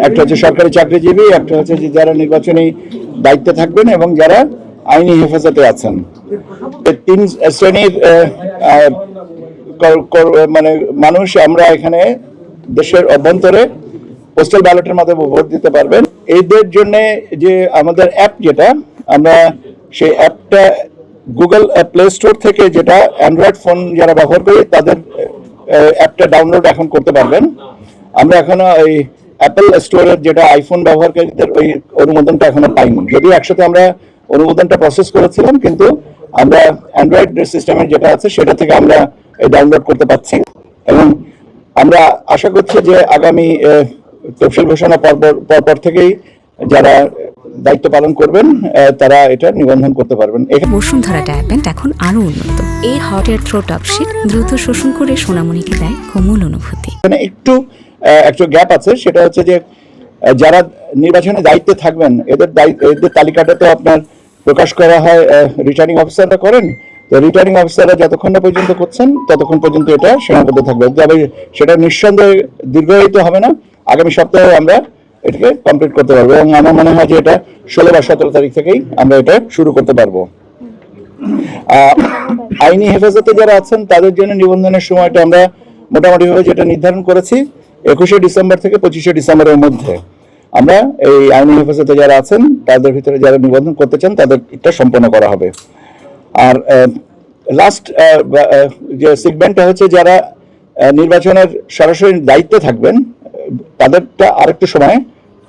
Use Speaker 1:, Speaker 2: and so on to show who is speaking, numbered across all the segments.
Speaker 1: একটা হচ্ছে সরকারি চাকরিজীবী, একটা হচ্ছে যে যারা নির্বাচনী দায়িত্বে থাকবেন এবং যারা আইনি হেফাজতে আছেন। এই তিন শ্রেণীর মানে মানুষ আমরা এখানে দেশের অভ্যন্তরে পোস্টাল ব্যালটের মাধ্যমে ভোট দিতে পারবেন। এদের জন্য যে আমাদের অ্যাপ, যেটা আমরা সেই অ্যাপটা গুগল প্লে স্টোর থেকে, যেটা অ্যান্ড্রয়েড ফোন যারা ব্যবহার করে তাদের অ্যাপটা ডাউনলোড এখন করতে পারবেন। আমরা এখনো ওই অ্যাপল স্টোরের যেটা আইফোন ব্যবহারকারীদের ওই অনুমোদনটা এখনো পাইনি, যদিও একসাথে আমরা অনুমোদনটা প্রসেস করেছিলাম, কিন্তু আমরা অ্যান্ড্রয়েড সিস্টেমের যেটা আছে সেটা থেকে আমরা ডাউনলোড করতে পারছি। এবং আমরা আশা করছি যে আগামী তফসিল ঘোষণা পর থেকেই যারা দায়িত্ব পালন করবেন তারা এটা নিবন্ধন করতে পারবেন।
Speaker 2: বসুন্ধরা ডায়াপেন্ট এখন আরো উন্নত। এই হট এয়ার থ্রো টপশিট দ্রুত শোষণ করে সোনামণিকে দেয় কোমল অনুভূতি।
Speaker 1: মানে একটু একটা গ্যাপ আছে, সেটা হচ্ছে যে যারা নির্বাচনে দায়িত্বে থাকবেন এদের তালিকাটা তো আপনার প্রকাশ করা হয়, রিটার্নিং অফিসাররা করেন। তো রিটার্নিং অফিসাররা যতক্ষণ না পর্যন্ত করছেন ততক্ষণ পর্যন্ত এটা সীমাবদ্ধ থাকবে, তবে সেটা নিঃসন্দেহে দীর্ঘায়িত হবে না। আগামী সপ্তাহে আমরা এটাকে কমপ্লিট করতে পারবো এবং আমার মনে হয় যে এটা 16 বা 17 তারিখ থেকেই আমরা এটা শুরু করতে পারবো। আইনি হেফাজতে যারা আছেন তাদের জন্য নিবন্ধনের সময়টা আমরা মোটামুটিভাবে যেটা নির্ধারণ করেছি 21শে ডিসেম্বর থেকে 25শে ডিসেম্বরের মধ্যে আমরা এই আইনি হেফাজতে যারা আছেন তাদের ভিতরে যারা নিবন্ধন করতে চান তাদের এটা সম্পন্ন করা হবে। আর লাস্ট যে সেগমেন্টটা হচ্ছে যারা নির্বাচনের সরাসরি দায়িত্বে থাকবেন তাদেরটা আরেকটু সময়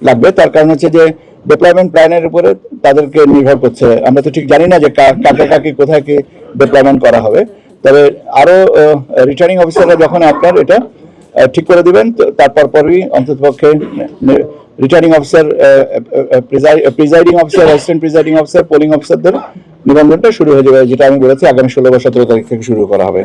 Speaker 1: লাগবে। তার কারণ হচ্ছে যে ডিপ্লয়মেন্ট প্ল্যানের উপরে তাদেরকে নির্ভর করছে। আমরা তো ঠিক জানি না যে কাকে কাকে কোথায় কি ডিপ্লয়মেন্ট করা হবে। তবে আরো রিটার্নিং অফিসাররা যখন আপনার এটা ঠিক করে দিবেন তারপর পরই অন্ততপক্ষে returning officer, presiding officer, assistant presiding officer, polling অফিসারদের নিবন্ধনটা শুরু হয়ে যাবে, যেটা আমি বলেছি আগামী 16 বা 17 তারিখ থেকে শুরু করা হবে।